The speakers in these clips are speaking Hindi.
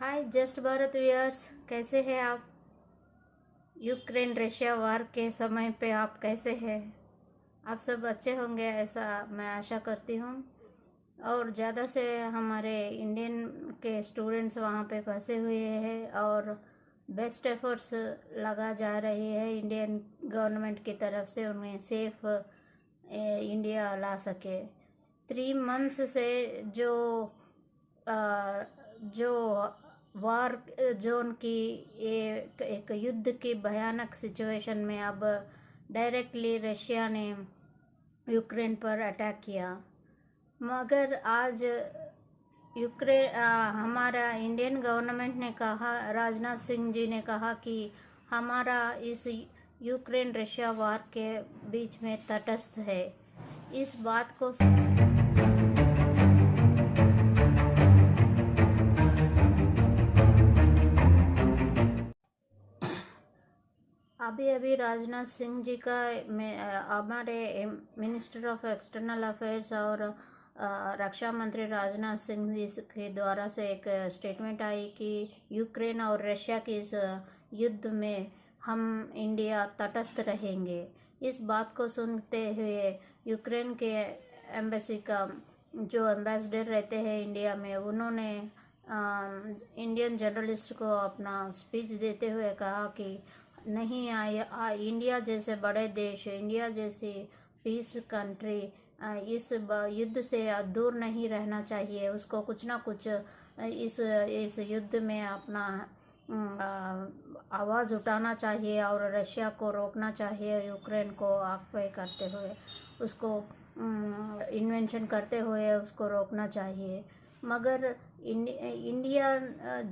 हाय जस्ट भारत व्यूअर्स, कैसे हैं आप। यूक्रेन रशिया वार के समय पे आप कैसे हैं। आप सब अच्छे होंगे ऐसा मैं आशा करती हूँ। और ज़्यादा से हमारे इंडियन के स्टूडेंट्स वहाँ पे फंसे हुए हैं और बेस्ट एफर्ट्स लगा जा रही है इंडियन गवर्नमेंट की तरफ से उन्हें सेफ इंडिया ला सके। 3 मंथ्स से जो अ, जो वार जोन की ये एक युद्ध की भयानक सिचुएशन में अब डायरेक्टली रशिया ने यूक्रेन पर अटैक किया। मगर आज हमारा इंडियन गवर्नमेंट ने कहा, राजनाथ सिंह जी ने कहा कि हमारा इस यूक्रेन रशिया वार के बीच में तटस्थ है। इस बात को अभी अभी राजनाथ सिंह जी का हमारे मिनिस्टर ऑफ एक्सटर्नल अफेयर्स और रक्षा मंत्री राजनाथ सिंह जी के द्वारा से एक स्टेटमेंट आई कि यूक्रेन और रशिया के इस युद्ध में हम इंडिया तटस्थ रहेंगे। इस बात को सुनते हुए यूक्रेन के एम्बेसी का जो एम्बेसडर रहते हैं इंडिया में, उन्होंने इंडियन जर्नलिस्ट को अपना स्पीच देते हुए कहा कि नहीं इंडिया जैसे बड़े देश, इंडिया जैसी पीस कंट्री इस युद्ध से दूर नहीं रहना चाहिए। उसको कुछ ना कुछ इस युद्ध में अपना आवाज़ उठाना चाहिए और रशिया को रोकना चाहिए। यूक्रेन को ऑक्युपाई करते हुए उसको इन्वेंशन करते हुए उसको रोकना चाहिए। मगर इंडिया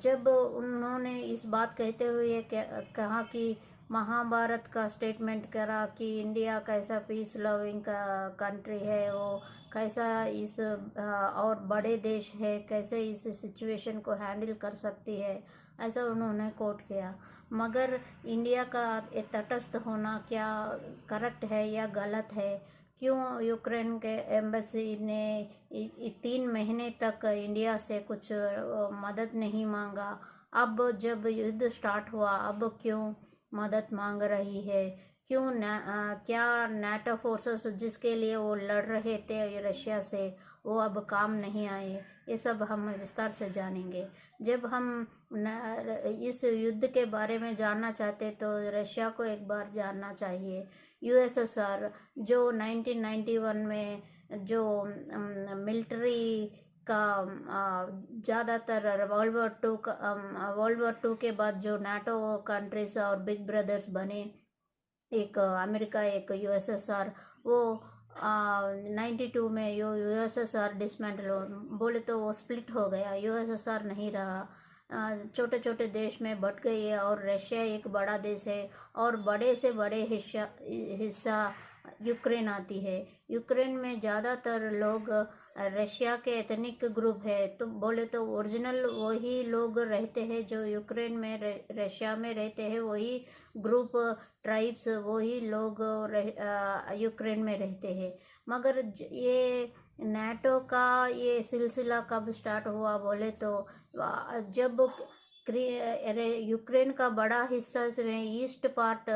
जब उन्होंने इस बात कहते हुए कहा कि महाभारत का स्टेटमेंट करा कि इंडिया कैसा पीस लविंग कंट्री है, वो कैसा इस और बड़े देश है, कैसे इस सिचुएशन को हैंडल कर सकती है, ऐसा उन्होंने कोट किया। मगर इंडिया का तटस्थ होना क्या करेक्ट है या गलत है। क्यों यूक्रेन के एम्बेसी ने 3 महीने तक इंडिया से कुछ मदद नहीं मांगा। अब जब युद्ध स्टार्ट हुआ अब क्यों मदद मांग रही है। क्या नाटो फोर्सेस जिसके लिए वो लड़ रहे थे रशिया से, वो अब काम नहीं आए। ये सब हम विस्तार से जानेंगे। जब हम इस युद्ध के बारे में जानना चाहते तो रशिया को एक बार जानना चाहिए। यूएसएसआर जो 1991 में जो मिलिट्री का ज़्यादातर वर्ल्ड वॉर 2 के बाद जो नाटो कंट्रीज और बिग ब्रदर्स बने, एक अमेरिका एक यूएसएसआर, वो 92 में यूएसएसआर डिसमेंटल बोले तो वो स्प्लिट हो गया, यूएसएसआर नहीं रहा। छोटे छोटे देश में बट गई है और रशिया एक बड़ा देश है और बड़े से बड़े हिस्सा यूक्रेन आती है। यूक्रेन में ज़्यादातर लोग रशिया के एथनिक ग्रुप है, तो बोले तो ओरिजिनल वही लोग रहते हैं जो यूक्रेन में रशिया में रहते हैं, वही ग्रुप ट्राइब्स वही लोग यूक्रेन में रहते हैं। मगर ये नाटो का ये सिलसिला कब स्टार्ट हुआ बोले तो जब यूक्रेन का बड़ा हिस्सा में ईस्ट पार्ट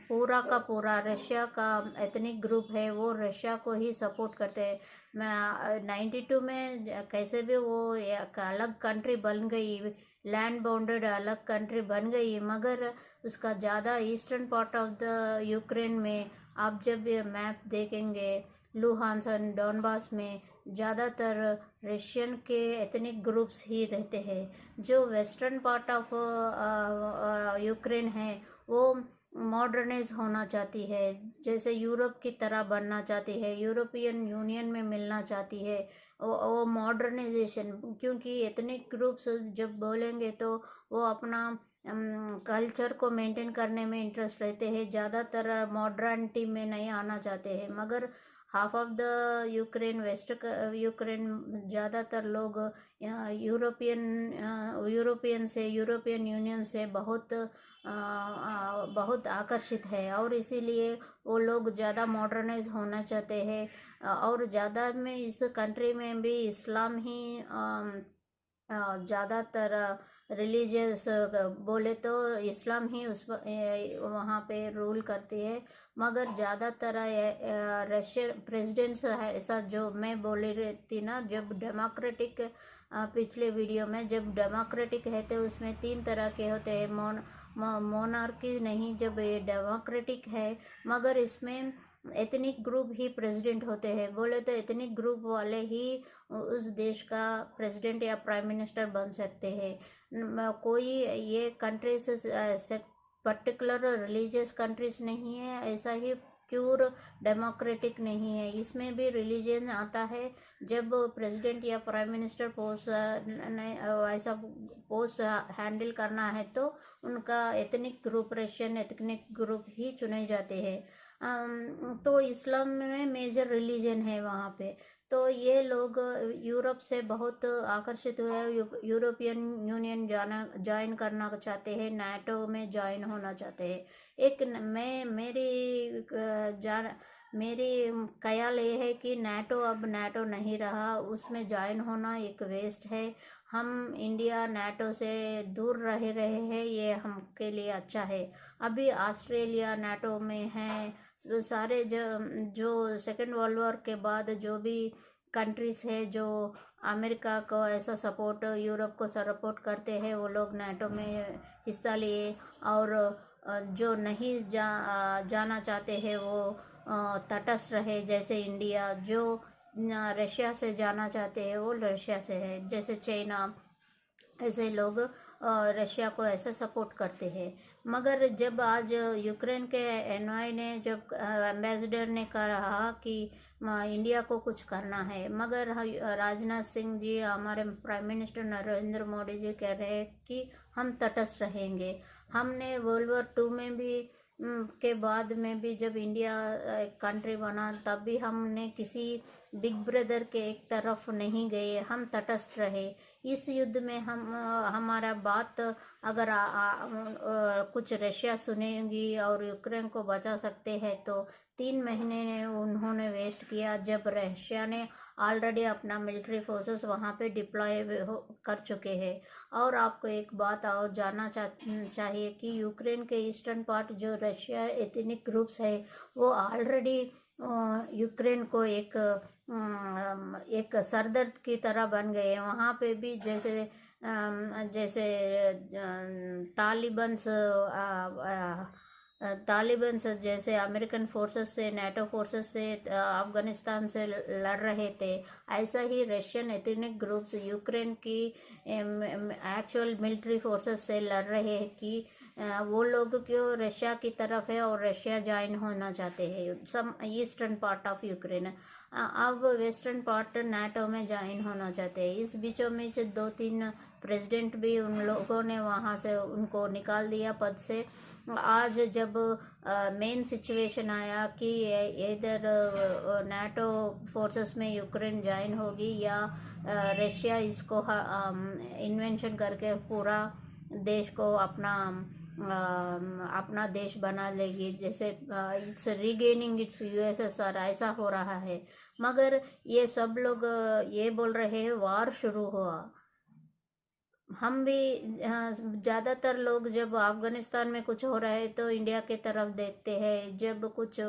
पूरा का पूरा रशिया का एथनिक ग्रुप है, वो रशिया को ही सपोर्ट करते हैं। मैं 92 में कैसे भी वो एक अलग कंट्री बन गई, लैंड बाउंडेड अलग कंट्री बन गई, मगर उसका ज़्यादा eastern part of the Ukraine में आप जब ये मैप देखेंगे, लुहांस एंड डॉनबास में ज़्यादातर रशियन के एथनिक ग्रुप्स ही रहते हैं। जो वेस्टर्न पार्ट ऑफ यूक्रेन है वो मॉडर्नाइज होना चाहती है, जैसे यूरोप की तरह बनना चाहती है, यूरोपियन यूनियन में मिलना चाहती है, वो मॉडर्नाइजेशन। क्योंकि एथनिक ग्रुप्स जब बोलेंगे तो वो अपना कल्चर को मेंटेन करने में इंटरेस्ट रहते हैं, ज़्यादातर मॉडर्निटी में नहीं आना चाहते हैं। मगर half of the Ukraine west Ukraine ज़्यादातर लोग यूरोपियन यूनियन से बहुत आकर्षित है और इसीलिए वो लोग ज़्यादा मॉडर्नाइज होना चाहते हैं। और ज़्यादा में इस कंट्री में भी इस्लाम ही ज़्यादातर रिलीजियस बोले तो इस्लाम ही उस वहाँ पे रूल करती है। मगर ज़्यादातर रशियन प्रेसिडेंट्स है ऐसा, जो मैं बोल रही थी ना, जब डेमोक्रेटिक पिछले वीडियो में जब डेमोक्रेटिक है तो उसमें 3 तरह के होते हैं। मोनार्की नहीं, जब ये डेमोक्रेटिक है मगर इसमें एथनिक ग्रुप ही प्रेसिडेंट होते हैं। बोले तो एथनिक ग्रुप वाले ही उस देश का प्रेसिडेंट या प्राइम मिनिस्टर बन सकते हैं। कोई ये कंट्रीज पर्टिकुलर रिलीजियस कंट्रीज नहीं है, ऐसा ही प्योर डेमोक्रेटिक नहीं है। इसमें भी रिलीजन आता है। जब प्रेसिडेंट या प्राइम मिनिस्टर पोस्ट ऐसा पोस्ट हैंडल करना है तो उनका ethnic group, Russian ethnic group ही चुने जाते हैं। तो इस्लाम में मेजर रिलीजन है वहाँ पे। तो ये लोग यूरोप से बहुत आकर्षित हुए, यूरोपियन यूनियन ज्वाइन करना चाहते हैं, नाटो में ज्वाइन होना चाहते हैं। एक मेरी ख्याल ये है कि नाटो अब नाटो नहीं रहा, उसमें ज्वाइन होना एक वेस्ट है। हम इंडिया नाटो से दूर रह रहे हैं, ये हमके लिए अच्छा है। अभी ऑस्ट्रेलिया नाटो में है। सारे जो सेकेंड वर्ल्ड वॉर के बाद जो भी कंट्रीज है जो अमेरिका को ऐसा सपोर्ट, यूरोप को सपोर्ट करते हैं, वो लोग नाटो में हिस्सा लिए। और जो नहीं जाना चाहते हैं वो तटस्थ रहे, जैसे इंडिया। जो रशिया से जाना चाहते हैं वो रशिया से है, जैसे चाइना, ऐसे लोग रशिया को ऐसा सपोर्ट करते हैं। मगर जब आज यूक्रेन के एनवाई ने, जब एम्बेसडर ने कहा कि इंडिया को कुछ करना है, मगर राजनाथ सिंह जी, हमारे प्राइम मिनिस्टर नरेंद्र मोदी जी कह रहे हैं कि हम तटस्थ रहेंगे। हमने वर्ल्ड वॉर 2 में भी के बाद में भी जब इंडिया एक कंट्री बना, तब भी हमने किसी बिग ब्रदर के एक तरफ नहीं गए, हम तटस्थ रहे। इस युद्ध में हमारा बात अगर कुछ रशिया सुनेगी और यूक्रेन को बचा सकते हैं तो 3 महीने ने उन्होंने वेस्ट किया, जब रशिया ने ऑलरेडी अपना मिलिट्री फोर्सेस वहाँ पे डिप्लॉय कर चुके हैं। और आपको एक बात और जानना चाहिए कि यूक्रेन के ईस्टर्न पार्ट जो रशिया एथनिक ग्रुप्स है, वो ऑलरेडी यूक्रेन को एक सरदर्द की तरह बन गए हैं। वहाँ पे भी जैसे तालिबान से जैसे अमेरिकन फोर्सेस से, नाटो फोर्सेस से अफगानिस्तान से लड़ रहे थे, ऐसा ही रशियन एथनिक ग्रुप्स यूक्रेन की एक्चुअल मिलिट्री फोर्सेस से लड़ रहे हैं कि वो लोग क्यों रशिया की तरफ है और रशिया ज्वाइन होना चाहते हैं, सम ईस्टर्न पार्ट ऑफ यूक्रेन। अब वेस्टर्न पार्ट नाटो में ज्वाइन होना चाहते हैं। इस बीचों में 2-3 प्रेसिडेंट भी उन लोगों ने वहाँ से उनको निकाल दिया पद से। आज जब मेन सिचुएशन आया कि इधर नाटो फोर्सेस में यूक्रेन ज्वाइन होगी या रशिया इसको इन्वेंशन करके पूरा देश को अपना देश बना लेगी, जैसे इट्स रीगेनिंग इट्स यूएसएसआर, ऐसा हो रहा है। मगर ये सब लोग ये बोल रहे हैं वार शुरू हुआ। हम भी ज़्यादातर लोग जब अफगानिस्तान में कुछ हो रहा है तो इंडिया की तरफ देखते हैं, जब कुछ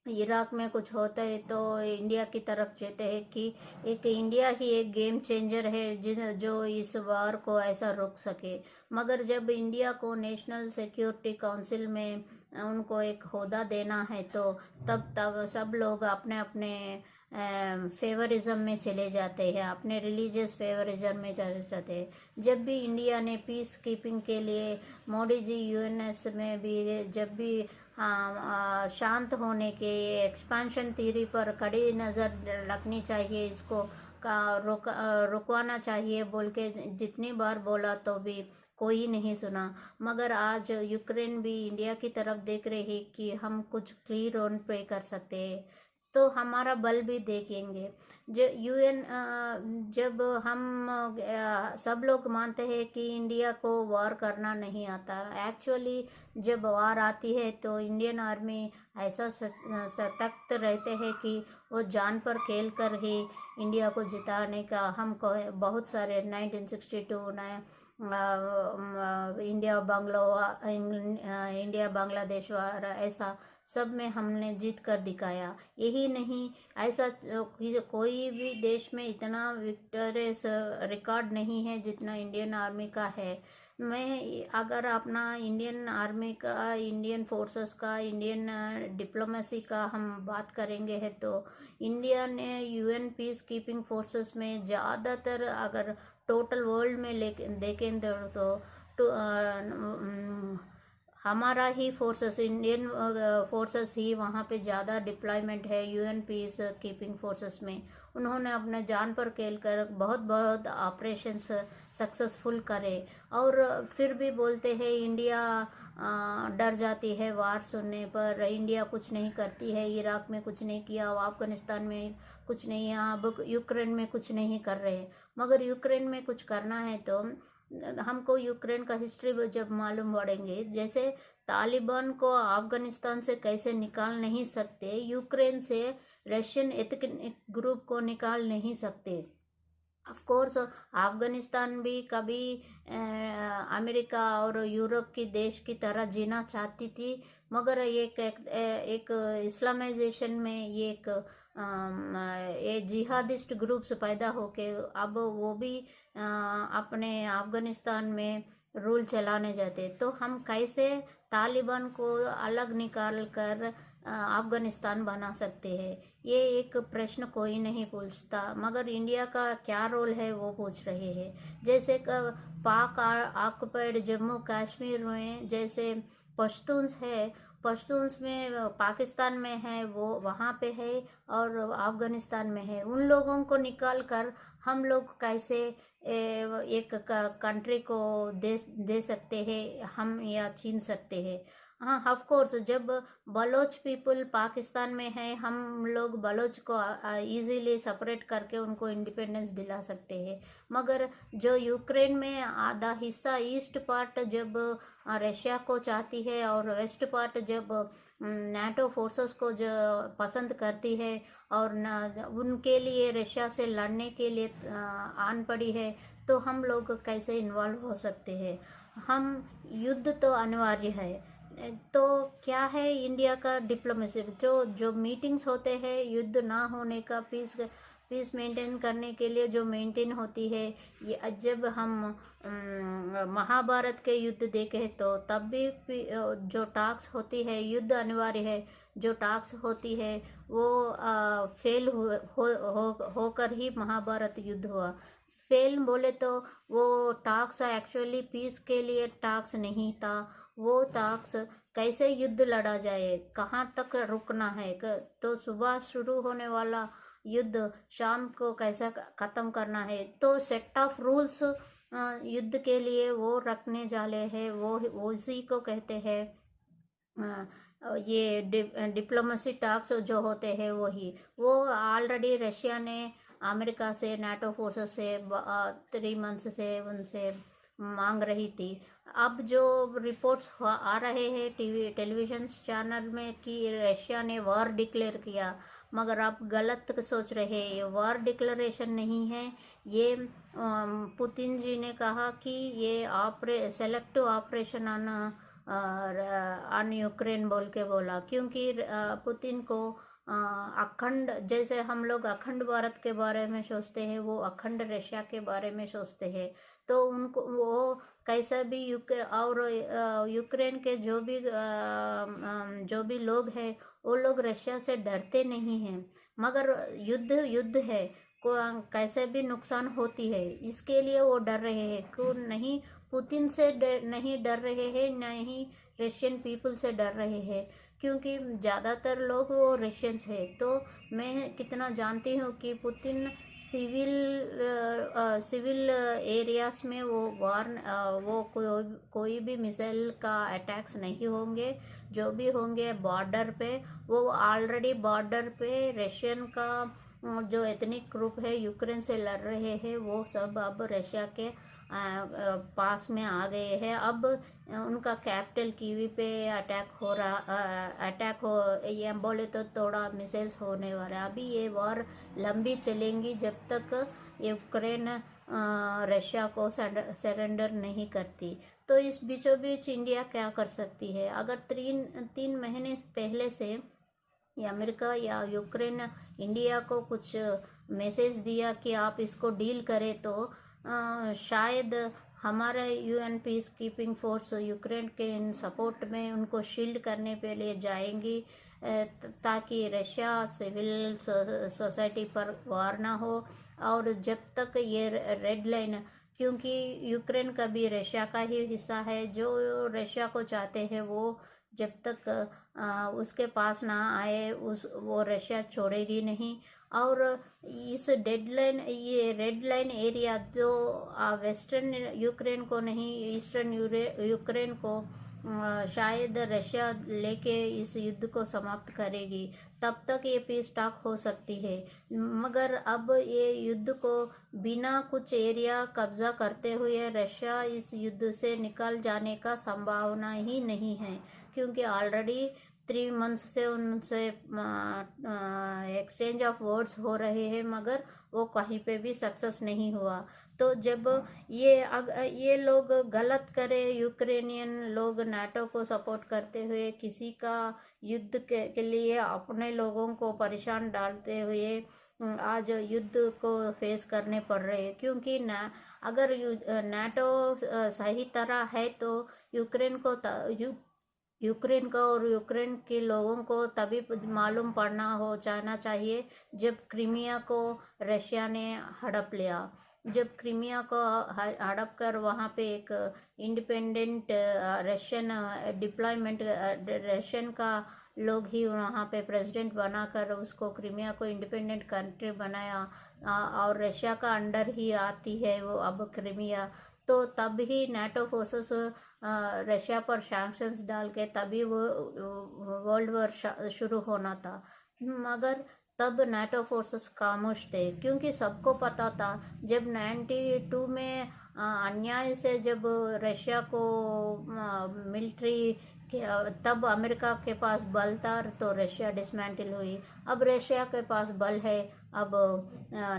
इराक में कुछ होता है तो इंडिया की तरफ जाते हैं कि एक इंडिया ही एक गेम चेंजर है जो इस वार को ऐसा रोक सके। मगर जब इंडिया को नेशनल सिक्योरिटी काउंसिल में उनको एक ओहदा देना है तो तब सब लोग अपने अपने फेवरिज्म में चले जाते हैं, अपने रिलीजियस फेवरिज्म में चले जाते हैं। जब भी इंडिया ने पीस कीपिंग के लिए मोदी जी यूएनएस में भी जब भी शांत होने के एक्सपेंशन थ्योरी पर कड़ी नज़र रखनी चाहिए, इसको रुकवाना चाहिए बोल के जितनी बार बोला तो भी कोई नहीं सुना। मगर आज यूक्रेन भी इंडिया की तरफ देख रही है कि हम कुछ फ्री रोल प्ले कर सकते हैं तो हमारा बल भी देखेंगे। जो यूएन जब हम सब लोग मानते हैं कि इंडिया को वार करना नहीं आता, एक्चुअली जब वार आती है तो इंडियन आर्मी ऐसा सतर्क रहते हैं कि वो जान पर खेल कर ही इंडिया को जिताने का हमको बहुत सारे 1962 नए इंडिया बांग्लादेश वार ऐसा सब में हमने जीत कर दिखाया। यही नहीं, ऐसा कोई भी देश में इतना विक्टोरियस रिकॉर्ड नहीं है जितना इंडियन आर्मी का है। मैं अगर अपना इंडियन आर्मी का, इंडियन फोर्सेस का, इंडियन डिप्लोमेसी का हम बात करेंगे है तो इंडिया ने यूएन पीस कीपिंग फोर्सेस में ज़्यादातर अगर टोटल वर्ल्ड में ले देखें तो हमारा ही फोर्सेस, इंडियन फोर्सेस ही वहाँ पे ज़्यादा डिप्लॉयमेंट है यूएन पीस कीपिंग फोर्सेस में। उन्होंने अपने जान पर खेल कर बहुत बहुत ऑपरेशंस सक्सेसफुल करे। और फिर भी बोलते हैं इंडिया डर जाती है वार सुनने पर, इंडिया कुछ नहीं करती है, इराक में कुछ नहीं किया, अफगानिस्तान में कुछ नहीं, अब यूक्रेन में कुछ नहीं कर रहे। मगर यूक्रेन में कुछ करना है तो हमको यूक्रेन का हिस्ट्री जब मालूम पड़ेंगे, जैसे तालिबान को अफगानिस्तान से कैसे निकाल नहीं सकते, यूक्रेन से रशियन एथनिक ग्रुप को निकाल नहीं सकते। ऑफ कोर्स अफगानिस्तान भी कभी अमेरिका और यूरोप की देश की तरह जीना चाहती थी, मगर एक इस्लामाइजेशन में ये जिहादिस्ट ग्रुप्स पैदा होके अब वो भी अपने अफगानिस्तान में रूल चलाने जाते। तो हम कैसे तालिबान को अलग निकाल कर अफगानिस्तान बना सकते हैं, ये एक प्रश्न कोई नहीं पूछता, मगर इंडिया का क्या रोल है वो पूछ रहे हैं। जैसे पाक ऑक्युपाइड जम्मू कश्मीर में जैसे पश्तून्स है, पश्तून्स में पाकिस्तान में है, वो वहाँ पे है, और अफगानिस्तान में है। उन लोगों को निकाल कर हम लोग कैसे एक कंट्री को दे सकते हैं हम, या छीन सकते हैं। हाँ, ऑफ कोर्स जब बलोच पीपल पाकिस्तान में है, हम लोग बलोच को इजीली सेपरेट करके उनको इंडिपेंडेंस दिला सकते हैं। मगर जो यूक्रेन में आधा हिस्सा ईस्ट पार्ट जब रशिया को चाहती है और वेस्ट पार्ट जब नाटो फोर्सेस को जो पसंद करती है और उनके लिए रशिया से लड़ने के लिए आन पड़ी है, तो हम लोग कैसे इन्वॉल्व हो सकते हैं। हम युद्ध तो अनिवार्य है, तो क्या है इंडिया का डिप्लोमेसी, जो मीटिंग्स होते हैं युद्ध ना होने का, पीस मेंटेन करने के लिए जो मेंटेन होती है, ये जब हम महाभारत के युद्ध देखे तो तब भी जो टास्क होती है, युद्ध अनिवार्य है, जो टास्क होती है वो फेल होकर ही महाभारत युद्ध हुआ। फेल बोले तो वो टास्क एक्चुअली पीस के लिए टास्क नहीं था, वो टास्क कैसे युद्ध लड़ा जाए, कहाँ तक रुकना है, तो सुबह शुरू होने वाला युद्ध शाम को कैसा ख़त्म करना है, तो सेट ऑफ रूल्स युद्ध के लिए वो रखने जाले हैं, वो उसी को कहते हैं ये डिप्लोमेसी टास्क जो होते हैं वही। वो ऑलरेडी रशिया ने अमेरिका से, नाटो फोर्सेस से 3 मंथ्स से उनसे मांग रही थी। अब जो रिपोर्ट्स आ रहे हैं टेलीविजन चैनल में कि रशिया ने वॉर डिक्लेयर किया, मगर आप गलत सोच रहे हैं, ये वॉर डिक्लेरेशन नहीं है। ये पुतिन जी ने कहा कि ये सेलेक्टिव ऑपरेशन ऑन यूक्रेन बोल के बोला, क्योंकि पुतिन को अखंड, जैसे हम लोग अखंड भारत के बारे में सोचते हैं, वो अखंड रशिया के बारे में सोचते हैं। तो उनको वो कैसा भी यूक्रेन के जो भी लोग हैं वो लोग रशिया से डरते नहीं हैं, मगर युद्ध है, को कैसे भी नुकसान होती है, इसके लिए वो डर रहे हैं। क्यों नहीं, पुतिन से नहीं डर रहे हैं, नहीं रशियन पीपल से डर रहे हैं, क्योंकि ज़्यादातर लोग वो रशियंस है। तो मैं कितना जानती हूँ कि पुतिन सिविल एरियाज में वो कोई भी मिसाइल का अटैक्स नहीं होंगे, जो भी होंगे बॉर्डर पे। वो ऑलरेडी बॉर्डर पे रशियन का जो एथनिक ग्रुप है यूक्रेन से लड़ रहे हैं वो सब अब रशिया के पास में आ गए हैं। अब उनका कैपिटल कीवी पे अटैक हो ये बोले तो थोड़ा मिसाइल्स होने वाला है। अभी ये वॉर लंबी चलेंगी जब तक यूक्रेन रशिया को सरेंडर नहीं करती। तो इस बीचों बीच इंडिया क्या कर सकती है? अगर तीन महीने पहले से या अमेरिका या यूक्रेन इंडिया को कुछ मैसेज दिया कि आप इसको डील करें तो शायद हमारा UN peace keeping force Ukraine के इन सपोर्ट में उनको शील्ड करने पे ले जाएंगी ताकि रशिया सिविल सोसाइटी पर वार ना हो। और जब तक ये रेड लाइन, क्योंकि यूक्रेन का भी रशिया का ही हिस्सा है, जो रशिया को चाहते हैं वो जब तक उसके पास ना आए वो रशिया छोड़ेगी नहीं। और इस ये रेड लाइन एरिया जो वेस्टर्न यूक्रेन को नहीं ईस्टर्न यूक्रेन को शायद रशिया लेके इस युद्ध को समाप्त करेगी, तब तक ये पीस टॉक हो सकती है। मगर अब ये युद्ध को बिना कुछ एरिया कब्जा करते हुए रशिया इस युद्ध से निकल जाने का संभावना ही नहीं है, क्योंकि ऑलरेडी 3 मंथ्स से उनसे एक्सचेंज ऑफ वर्ड्स हो रहे हैं मगर वो कहीं पे भी सक्सेस नहीं हुआ। तो जब ये लोग गलत करे, यूक्रेनियन लोग नाटो को सपोर्ट करते हुए किसी का युद्ध के लिए अपने लोगों को परेशान डालते हुए आज युद्ध को फेस करने पड़ रहे हैं। क्योंकि अगर नाटो सही तरह है तो यूक्रेन को और यूक्रेन के लोगों को तभी मालूम जाना चाहिए जब क्रीमिया को रशिया ने हड़प लिया। जब क्रीमिया को हड़प कर वहाँ पे एक इंडिपेंडेंट रशियन डिप्लॉयमेंट रशियन का लोग ही वहाँ पे प्रेसिडेंट बनाकर उसको क्रीमिया को इंडिपेंडेंट कंट्री बनाया और रशिया का अंडर ही आती है वो अब क्रीमिया। तो तब ही नाटो फोर्सेस रशिया पर सैंक्शंस डाल के तभी वो वर्ल्ड वॉर शुरू होना था। मगर तब नाटो फोर्सेस खामोश थे, क्योंकि सबको पता था जब 92 में अन्याय से जब रशिया को मिलिट्री तब अमेरिका के पास बल था तो रशिया डिसमेंटल हुई। अब रशिया के पास बल है, अब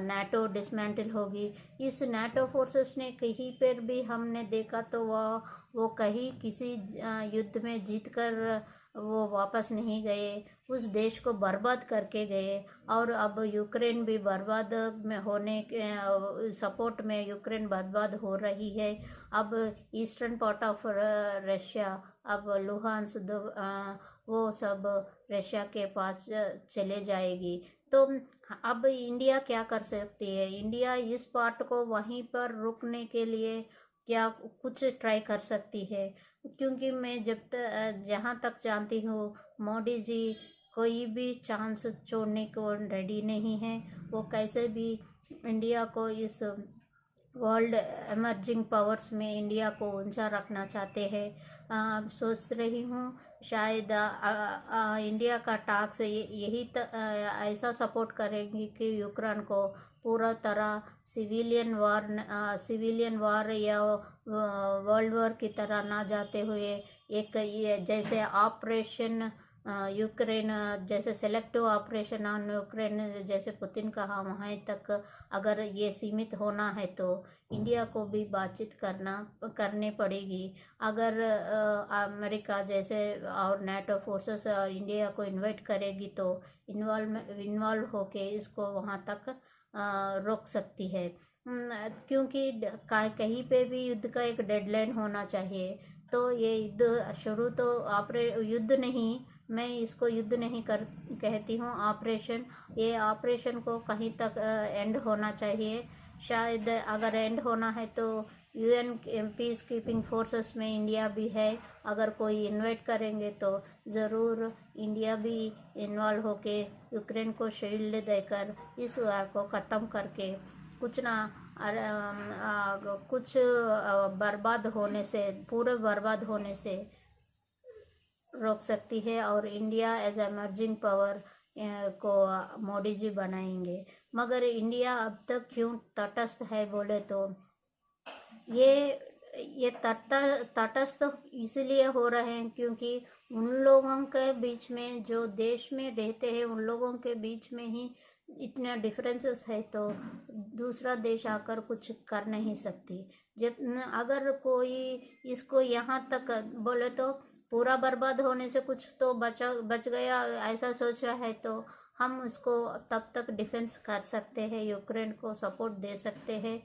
नाटो डिसमेंटल होगी। इस नाटो फोर्सेस ने कहीं पर भी हमने देखा तो वो कहीं किसी युद्ध में जीतकर वो वापस नहीं गए, उस देश को बर्बाद करके गए। और अब यूक्रेन भी बर्बाद में होने के सपोर्ट में यूक्रेन बर्बाद हो रही है। अब ईस्टर्न पार्ट ऑफ रशिया, अब लुहांस वो सब रशिया के पास चले जाएगी। तो अब इंडिया क्या कर सकती है? इंडिया इस पार्ट को वहीं पर रुकने के लिए क्या कुछ ट्राई कर सकती है? क्योंकि मैं जहाँ तक जानती हूँ मोदी जी कोई भी चांस छोड़ने को रेडी नहीं है। वो कैसे भी इंडिया को इस वर्ल्ड एमर्जिंग पावर्स में इंडिया को ऊंचा रखना चाहते हैं। सोच रही हूँ शायद इंडिया का टास्क यही ऐसा सपोर्ट करेंगी कि यूक्रेन को पूरा तरह सिविलियन वार या वर्ल्ड वॉर की तरह ना जाते हुए एक ये जैसे ऑपरेशन यूक्रेन जैसे सेलेक्टिव ऑपरेशन ऑन यूक्रेन जैसे पुतिन कहा वहाँ तक अगर ये सीमित होना है तो इंडिया को भी बातचीत करने पड़ेगी। अगर अमेरिका जैसे और नाटो फोर्सेस इंडिया को इन्वाइट करेगी तो इन्वॉल्व होके इसको वहाँ तक रोक सकती है। क्योंकि कहीं पे भी युद्ध का एक डेडलाइन होना चाहिए। तो ये युद्ध शुरू तो युद्ध नहीं, मैं इसको युद्ध नहीं कहती हूँ, ऑपरेशन। ये ऑपरेशन को कहीं तक एंड होना चाहिए। शायद अगर एंड होना है तो यूएन पीस कीपिंग फोर्सेस में इंडिया भी है। अगर कोई इन्वाइट करेंगे तो ज़रूर इंडिया भी इन्वॉल्व होके यूक्रेन को शील्ड देकर इस वार को ख़त्म करके कुछ पूरे बर्बाद होने से रोक सकती है। और इंडिया एज एमर्जिंग पावर को मोदी जी बनाएंगे। मगर इंडिया अब तक क्यों तटस्थ है बोले तो ये ये तटस्थ इसलिए हो रहे हैं क्योंकि उन लोगों के बीच में, जो देश में रहते हैं, उन लोगों के बीच में ही इतना डिफरेंसेस है, तो दूसरा देश आकर कुछ कर नहीं सकती। जब अगर कोई इसको यहाँ तक बोले तो पूरा बर्बाद होने से कुछ तो बच गया ऐसा सोच रहा है, तो हम उसको तब तक डिफेंस कर सकते हैं, यूक्रेन को सपोर्ट दे सकते हैं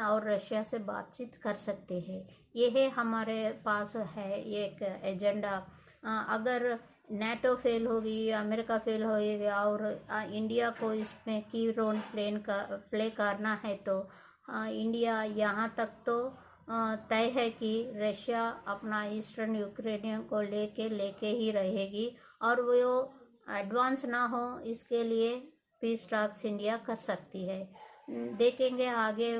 और रशिया से बातचीत कर सकते हैं। ये है हमारे पास है एक एजेंडा। अगर नेटो फेल होगी, अमेरिका फेल होगी और इंडिया को इसमें की रोल प्ले करना है, तो इंडिया यहाँ तक तो तय है कि रशिया अपना ईस्टर्न यूक्रेनियन को लेके ही रहेगी और वो एडवांस ना हो, इसके लिए पीस टॉक्स इंडिया कर सकती है। देखेंगे आगे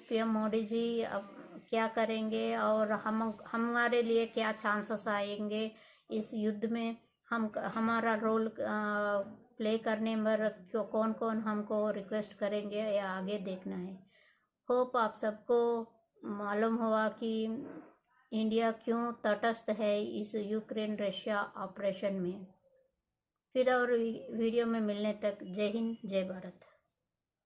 पीएम मोदी जी अब क्या करेंगे और हम हमारे लिए क्या चांसेस आएंगे इस युद्ध में, हम हमारा रोल प्ले करने में कौन कौन हमको रिक्वेस्ट करेंगे या आगे देखना है। होप आप सबको मालूम हुआ कि इंडिया क्यों तटस्थ है इस यूक्रेन रशिया ऑपरेशन में। फिर और वीडियो में मिलने तक जय हिंद जय भारत।